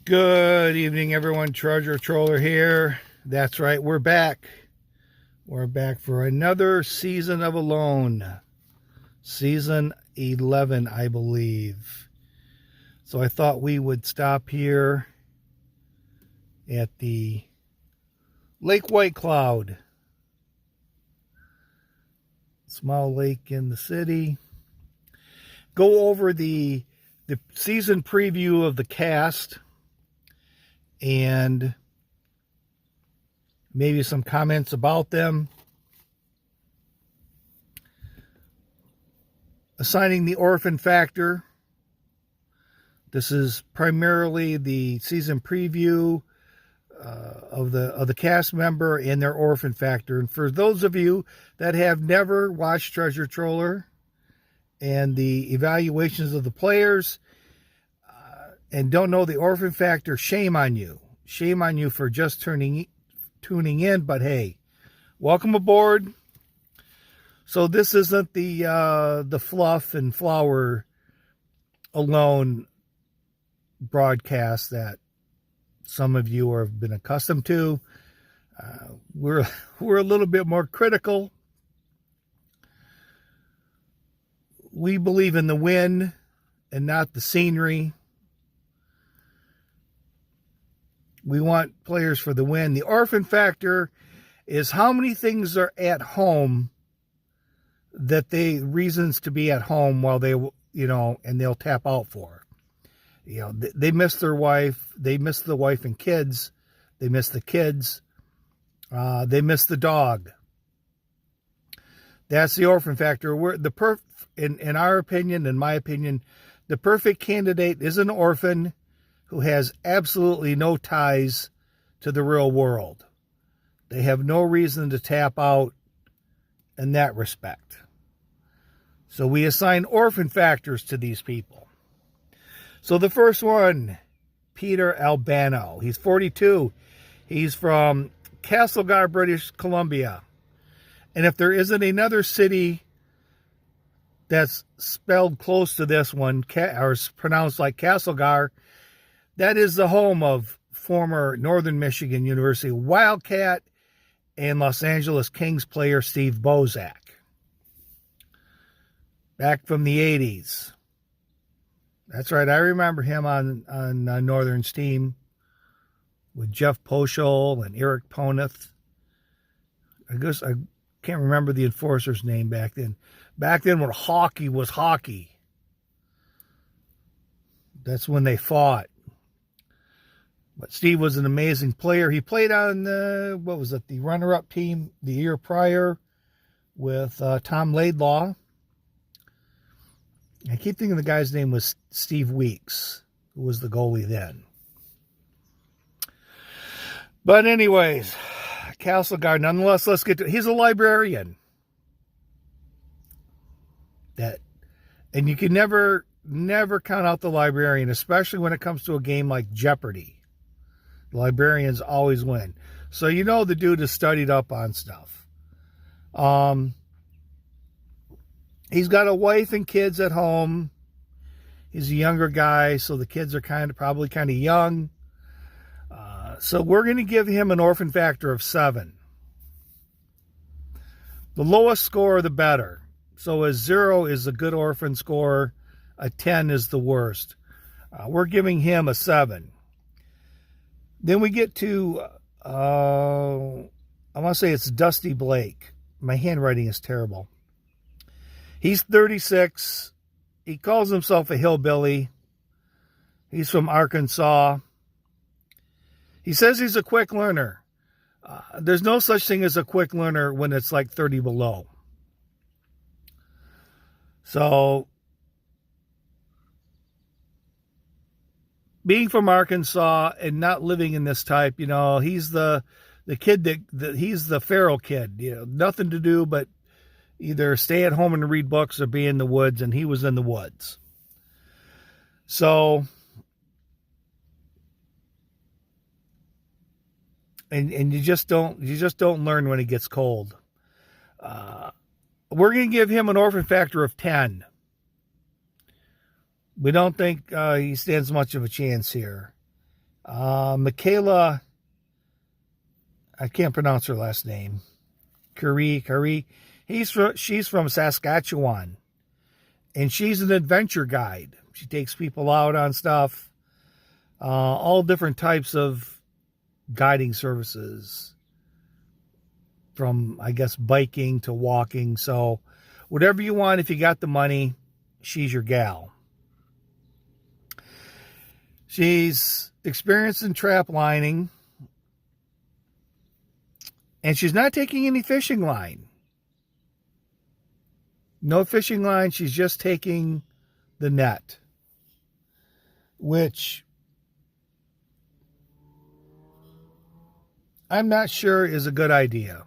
Good evening, everyone. Treasure Troller here. That's right, we're back. We're back for another season of Alone. Season 11, I believe. So I thought we would stop here at the Lake White Cloud. Small lake in the city. Go over the season preview of the cast and maybe some comments about them. Assigning the Orphan Factor. This is primarily the season preview of the cast member and their Orphan Factor. And for those of you that have never watched Treasure Troller and the evaluations of the players and don't know the Orphan Factor, shame on you. Shame on you for just tuning in, but hey, welcome aboard. So this isn't the fluff and flower Alone broadcast that some of you have been accustomed to. We're a little bit more critical. We believe in the win and not the scenery. We want players for the win. The Orphan Factor is how many things are at home that reasons to be at home while they, and they'll tap out for. They miss their wife. They miss the wife and kids. They miss the kids. They miss the dog. That's the Orphan Factor. In our opinion, in my opinion, the perfect candidate is an orphan who has absolutely no ties to the real world. They have no reason to tap out in that respect. So we assign Orphan Factors to these people. So the first one, Peter Albano. He's 42. He's from Castlegar, British Columbia. And if there isn't another city that's spelled close to this one, or pronounced like Castlegar, that is the home of former Northern Michigan University Wildcat and Los Angeles Kings player Steve Bozak. Back from the 80s. That's right, I remember him on Northern's team with Jeff Poschel and Eric Poneth. I guess I can't remember the enforcer's name back then. Back then when hockey was hockey. That's when they fought. But Steve was an amazing player. He played on the runner-up team the year prior with Tom Laidlaw. I keep thinking the guy's name was Steve Weeks, who was the goalie then. But anyways, Castlegar, nonetheless, let's get to it. He's a librarian. And you can never count out the librarian, especially when it comes to a game like Jeopardy. The librarians always win. So the dude has studied up on stuff. He's got a wife and kids at home. He's a younger guy, so the kids are probably kind of young. So we're going to give him an Orphan Factor of 7. The lowest score, the better. So a 0 is a good orphan score. A 10 is the worst. We're giving him a 7. Then we get to, I want to say it's Dusty Blake. My handwriting is terrible. He's 36. He calls himself a hillbilly. He's from Arkansas. He says he's a quick learner. There's no such thing as a quick learner when it's like 30 below. So, being from Arkansas and not living in this type, he's the kid he's the feral kid. Nothing to do but either stay at home and read books or be in the woods, and he was in the woods. So, and you just don't learn when it gets cold. We're going to give him an Orphan Factor of 10. We don't think he stands much of a chance here. Michaela, I can't pronounce her last name. Curry. She's from Saskatchewan, and she's an adventure guide. She takes people out on stuff, all different types of guiding services, from, I guess, biking to walking. So whatever you want, if you got the money, she's your gal. She's experienced in trap lining, and she's not taking any fishing line. No fishing line. She's just taking the net, which I'm not sure is a good idea.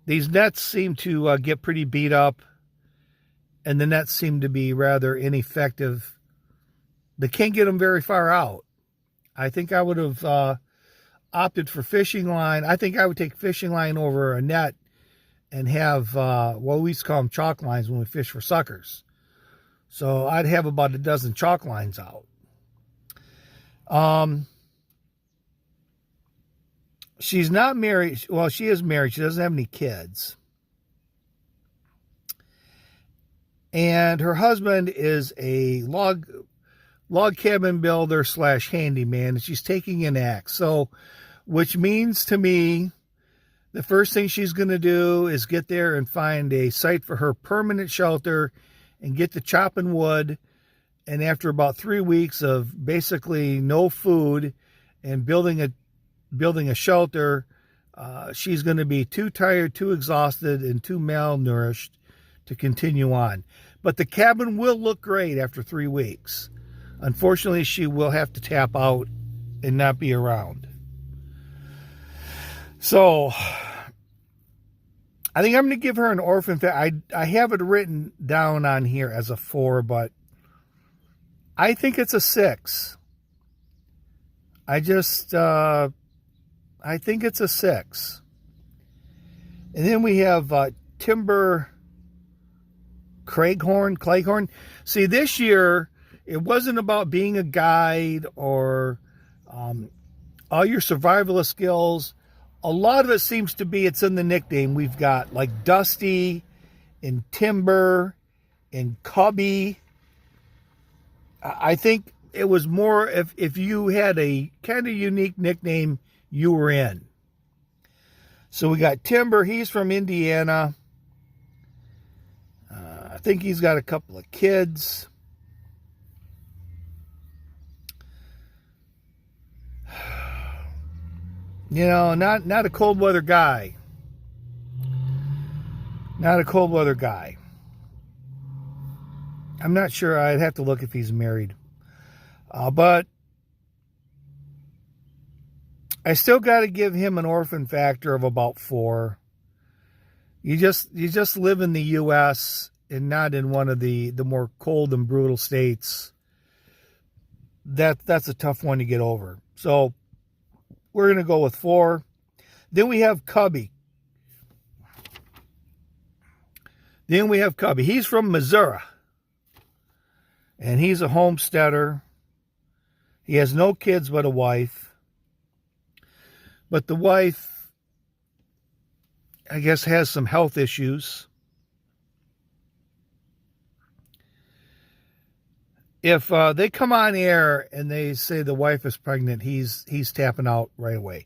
These nets seem to get pretty beat up, and the nets seem to be rather ineffective. They can't get them very far out. I think I would have opted for fishing line. I think I would take fishing line over a net and have, we used to call them chalk lines when we fish for suckers. So I'd have about a dozen chalk lines out. She's not married. Well, she is married. She doesn't have any kids. And her husband is a log cabin builder / handyman, and she's taking an axe. So, which means to me, the first thing she's going to do is get there and find a site for her permanent shelter and get to chopping wood. And after about 3 weeks of basically no food and building a shelter, she's going to be too tired, too exhausted, and too malnourished to continue on. But the cabin will look great after 3 weeks. Unfortunately, she will have to tap out and not be around. So, I think I'm going to give her an Orphan Factor. I have it written down on here as a 4, but I think it's a 6. I think it's a 6. And then we have Timber Cleghorn. See, this year, it wasn't about being a guide or all your survivalist skills. A lot of it seems to be, it's in the nickname. We've got like Dusty and Timber and Cubby. I think it was more if you had a kind of unique nickname, you were in. So we got Timber. He's from Indiana. I think he's got a couple of kids. You know, not a cold weather guy. Not a cold weather guy. I'm not sure. I'd have to look if he's married. But I still got to give him an Orphan Factor of about 4. You just live in the U.S. and not in one of the more cold and brutal states. That's a tough one to get over. So we're going to go with 4. Then we have Cubby. He's from Missouri. And he's a homesteader. He has no kids but a wife. But the wife, I guess, has some health issues. If they come on air and they say the wife is pregnant, he's tapping out right away.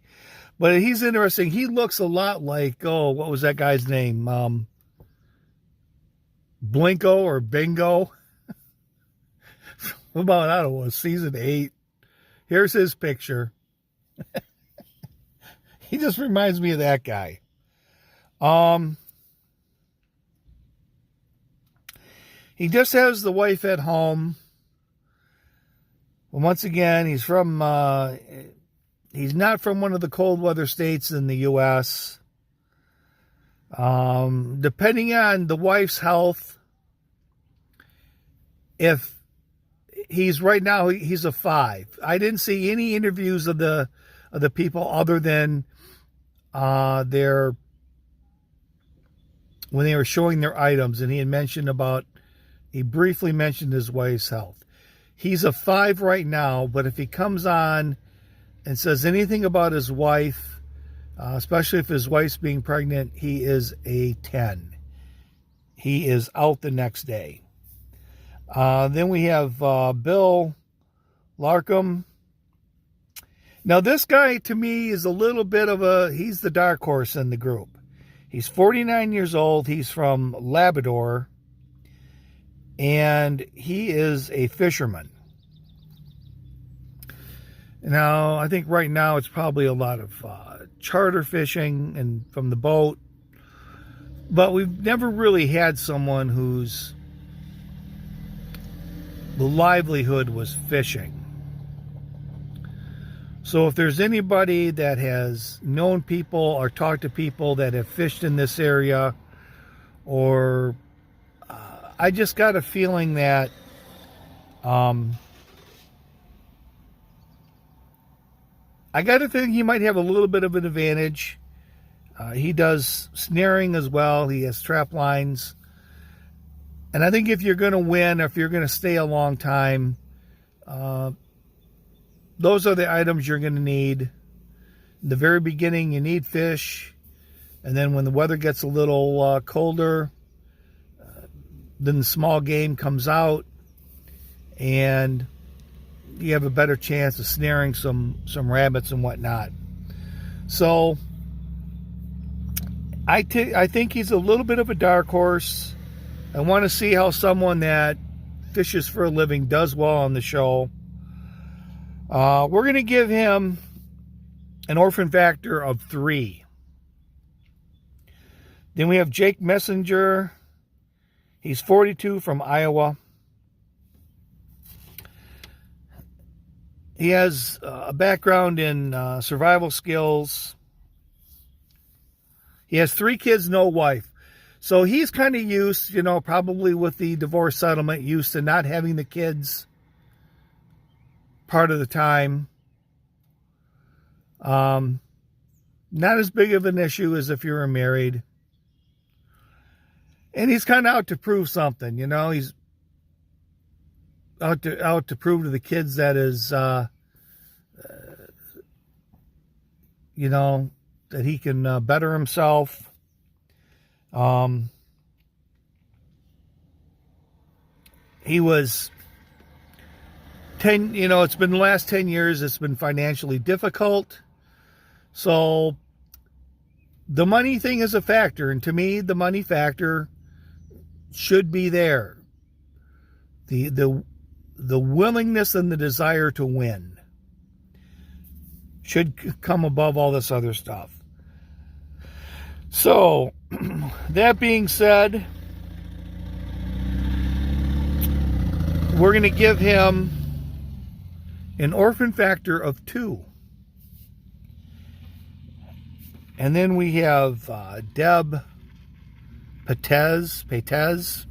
But he's interesting. He looks a lot like, what was that guy's name? Blinko or Bingo? About, I don't know, season 8. Here's his picture. He just reminds me of that guy. He just has the wife at home. Well, once again, he's not from one of the cold weather states in the U.S. Depending on the wife's health, if he's right now, he's a 5. I didn't see any interviews of the people other than when they were showing their items, and he briefly mentioned his wife's health. He's a 5 right now, but if he comes on and says anything about his wife, especially if his wife's being pregnant, he is a 10. He is out the next day. Then we have Bill Larkham. Now, this guy, to me, is a little bit of he's the dark horse in the group. He's 49 years old. He's from Labrador. And he is a fisherman. Now, I think right now it's probably a lot of charter fishing and from the boat. But we've never really had someone whose the livelihood was fishing. So if there's anybody that has known people or talked to people that have fished in this area, or I just got a feeling that I got to think he might have a little bit of an advantage. He does snaring as well. He has trap lines. And I think if you're going to win, or if you're going to stay a long time, those are the items you're going to need. In the very beginning, you need fish. And then when the weather gets a little colder, then the small game comes out. And you have a better chance of snaring some rabbits and whatnot. So I think he's a little bit of a dark horse. I want to see how someone that fishes for a living does well on the show. We're going to give him an Orphan Factor of 3. Then we have Jake Messenger. He's 42 from Iowa. He has a background in survival skills. He has 3 kids, no wife. So he's kind of used, probably with the divorce settlement, used to not having the kids part of the time. Not as big of an issue as if you were married. And he's kind of out to prove something, He's out to prove to the kids that is, that he can better himself. He was 10, it's been the last 10 years, it's been financially difficult. So the money thing is a factor. And to me, the money factor should be there. The willingness and the desire to win should come above all this other stuff. So, that being said, we're going to give him an Orphan Factor of 2. And then we have Deb Patez.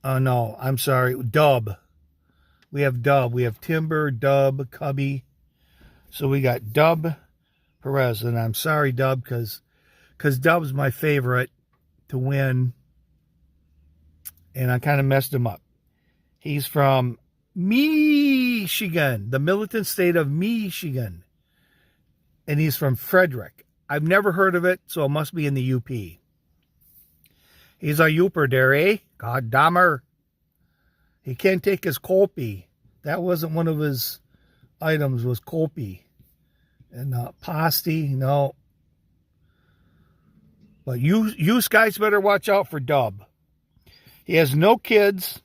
No, I'm sorry, Dub. We have Dub. We have Timber, Dub, Cubby. So we got Dub Perez. And I'm sorry, Dub, because Dub's my favorite to win. And I kind of messed him up. He's from Michigan, the militant state of Michigan. And he's from Frederick. I've never heard of it, so it must be in the UP. He's a Youper there, eh? God dammer. He can't take his Colpy. That wasn't one of his items, was Colpy. And pasty, no. But you guys better watch out for Dub. He has no kids,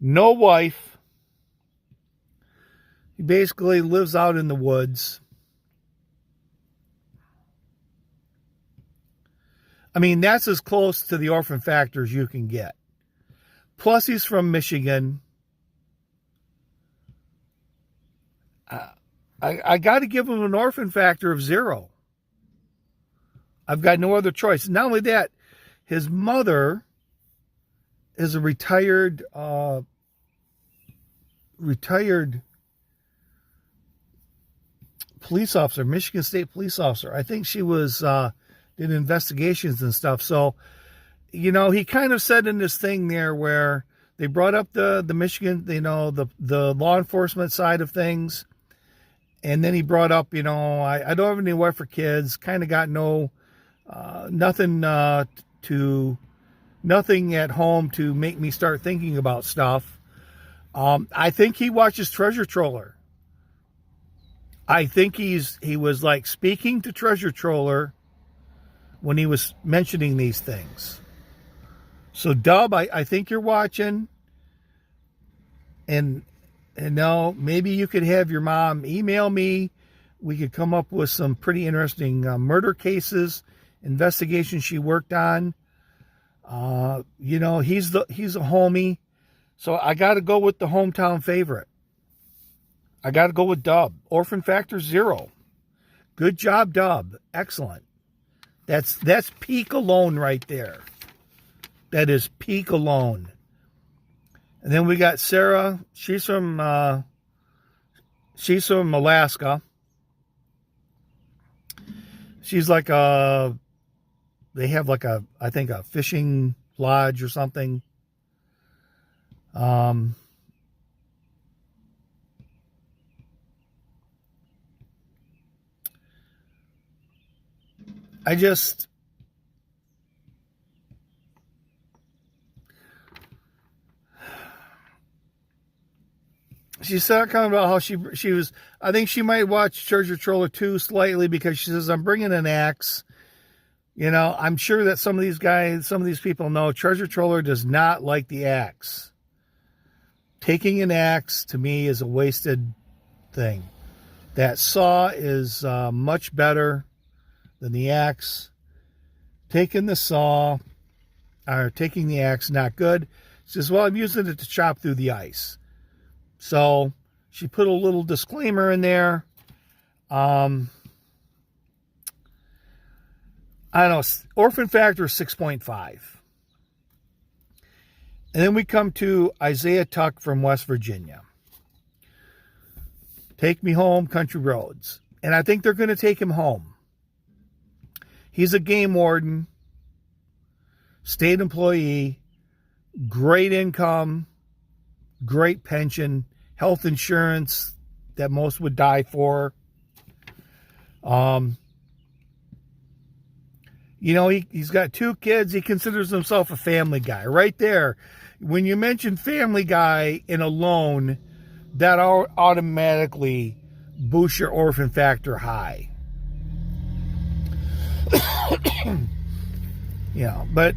no wife. He basically lives out in the woods. I mean, that's as close to the Orphan Factor as you can get. Plus, he's from Michigan. I got to give him an Orphan Factor of 0. I've got no other choice. Not only that, his mother is a retired police officer, Michigan State police officer. I think she was did investigations and stuff. So, he kind of said in this thing there where They brought up the Michigan, the law enforcement side of things. And then he brought up, I don't have any wife for kids, kind of got nothing at home to make me start thinking about stuff. I think he watches Treasure Troller. I think he was like speaking to Treasure Troller when he was mentioning these things. So Dub, I think you're watching, and no, maybe you could have your mom email me. We could come up with some pretty interesting murder cases, investigations she worked on. He's a homie, so I got to go with the hometown favorite. I got to go with Dub. Orphan Factor 0. Good job, Dub. Excellent. That's peak alone right there. That is peak alone. And then we got Sarah. She's from Alaska. She's like they have like I think a fishing lodge or something. She said kind of about how she was, I think she might watch Treasure Troller 2 slightly because she says, I'm bringing an axe. I'm sure that some of these people know Treasure Troller does not like the axe. Taking an axe to me is a wasted thing. That saw is much better than the axe. Taking the axe, not good. She says, well, I'm using it to chop through the ice. So she put a little disclaimer in there. I don't know. Orphan Factor 6.5. And then we come to Isaiah Tuck from West Virginia. Take Me Home, Country Roads. And I think they're going to take him home. He's a game warden, state employee, great income, great pension, health insurance that most would die for. He's got 2 kids. He considers himself a family guy. Right there. When you mention Family Guy in a loan, that automatically boosts your Orphan Factor high. But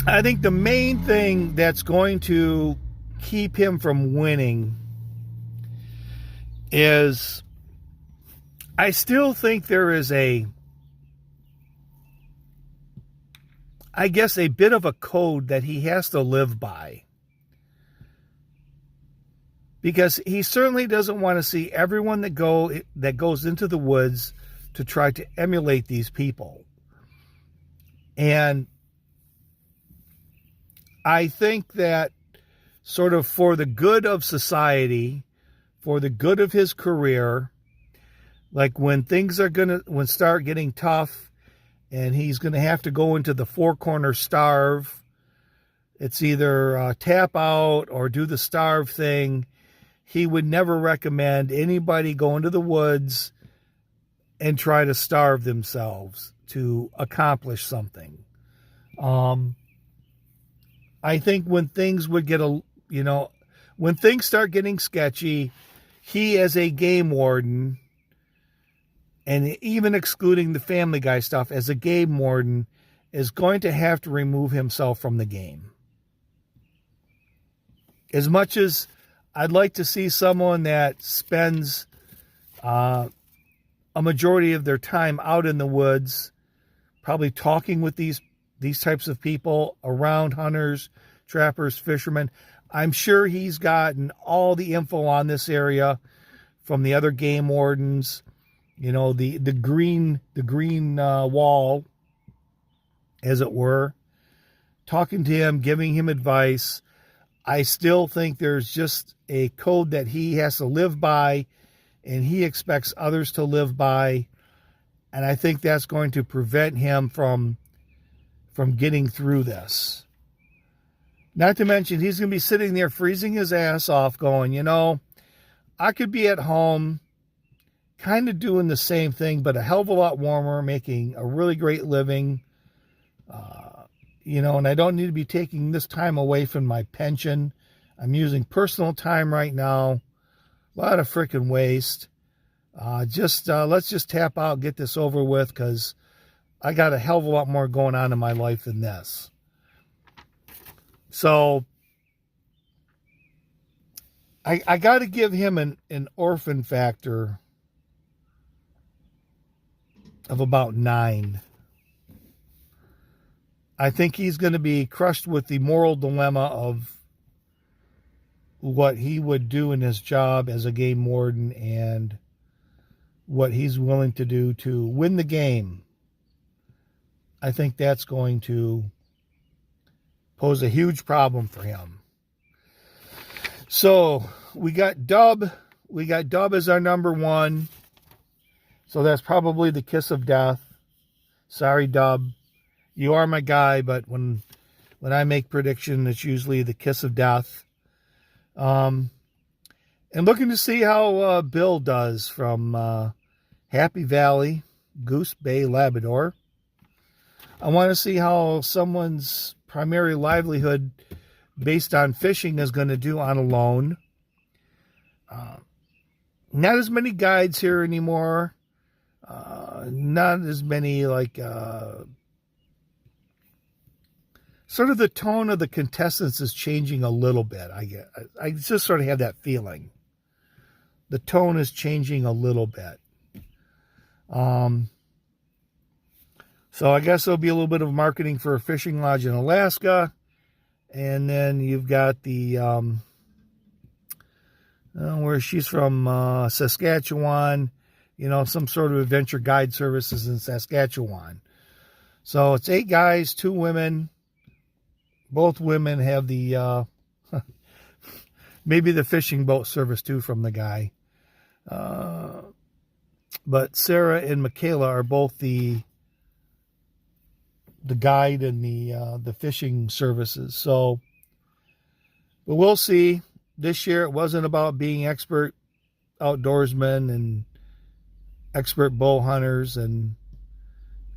I think the main thing that's going to keep him from winning is, I still think there is a bit of a code that he has to live by. Because he certainly doesn't want to see everyone that goes into the woods to try to emulate these people. And I think that sort of for the good of society, for the good of his career, like when things are when start getting tough and he's going to have to go into the 4-corner starve, it's either tap out or do the starve thing. He would never recommend anybody go into the woods and try to starve themselves to accomplish something. I think when things would get when things start getting sketchy, he as a game warden, and even excluding the Family Guy stuff, as a game warden, is going to have to remove himself from the game. As much as I'd like to see someone that spends a majority of their time out in the woods, probably talking with these types of people, around hunters, trappers, fishermen. I'm sure he's gotten all the info on this area from the other game wardens. The green wall, as it were, talking to him, giving him advice. I still think there's just a code that he has to live by, and he expects others to live by. And I think that's going to prevent him from getting through this. Not to mention, he's going to be sitting there freezing his ass off going, I could be at home kind of doing the same thing, but a hell of a lot warmer, making a really great living, and I don't need to be taking this time away from my pension. I'm using personal time right now. A lot of freaking waste. Let's just tap out, get this over with, because I got a hell of a lot more going on in my life than this. So I got to give him an Orphan Factor of about 9. I think he's going to be crushed with the moral dilemma of what he would do in his job as a game warden and what he's willing to do to win the game. I think that's going to pose a huge problem for him. So we got Dub. We got Dub as our number 1. So that's probably the kiss of death. Sorry, Dub. You are my guy, but when I make prediction, it's usually the kiss of death. And looking to see how Bill does from Happy Valley, Goose Bay, Labrador. I want to see how someone's primary livelihood based on fishing is going to do on a loan. Not as many guides here anymore. Not as many sort of the tone of the contestants is changing a little bit. I just sort of have that feeling. The tone is changing a little bit. So I guess there'll be a little bit of marketing for a fishing lodge in Alaska. And then you've got the, where she's from, Saskatchewan, some sort of adventure guide services in Saskatchewan. So it's 8 guys, 2 women. Both women have the, maybe the fishing boat service too from the guy. But Sarah and Michaela are both the guide and the fishing services. So, but we'll see. This year it wasn't about being expert outdoorsmen and expert bow hunters and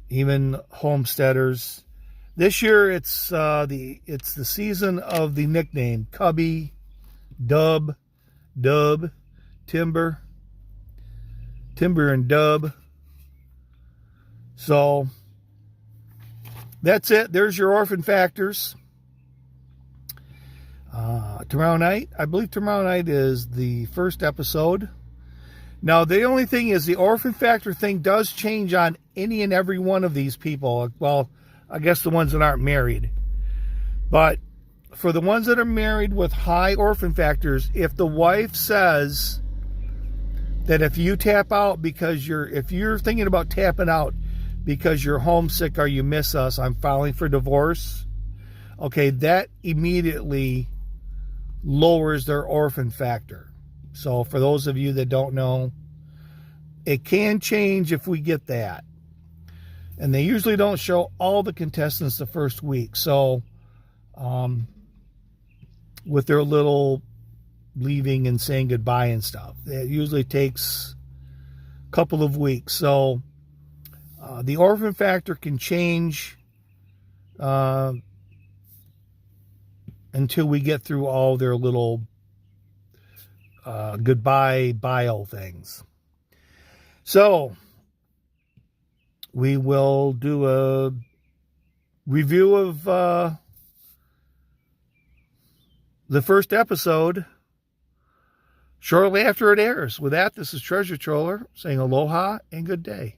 even homesteaders. This year it's the season of the nickname Cubby, Dub, Timber and Dub. So that's it. There's your Orphan Factors. Tomorrow night, I believe tomorrow night is the first episode. Now, the only thing is the Orphan Factor thing does change on any and every one of these people. Well, I guess the ones that aren't married. But for the ones that are married with high Orphan Factors, if the wife says that if you tap out because if you're thinking about tapping out because you're homesick or you miss us, I'm filing for divorce. Okay, that immediately lowers their Orphan Factor. So for those of you that don't know, it can change if we get that. And they usually don't show all the contestants the first week. So with their little leaving and saying goodbye and stuff, it usually takes a couple of weeks. So the Orphan Factor can change until we get through all their little goodbye bile things. So we will do a review of the first episode shortly after it airs. With that, this is Treasure Troller saying aloha and good day.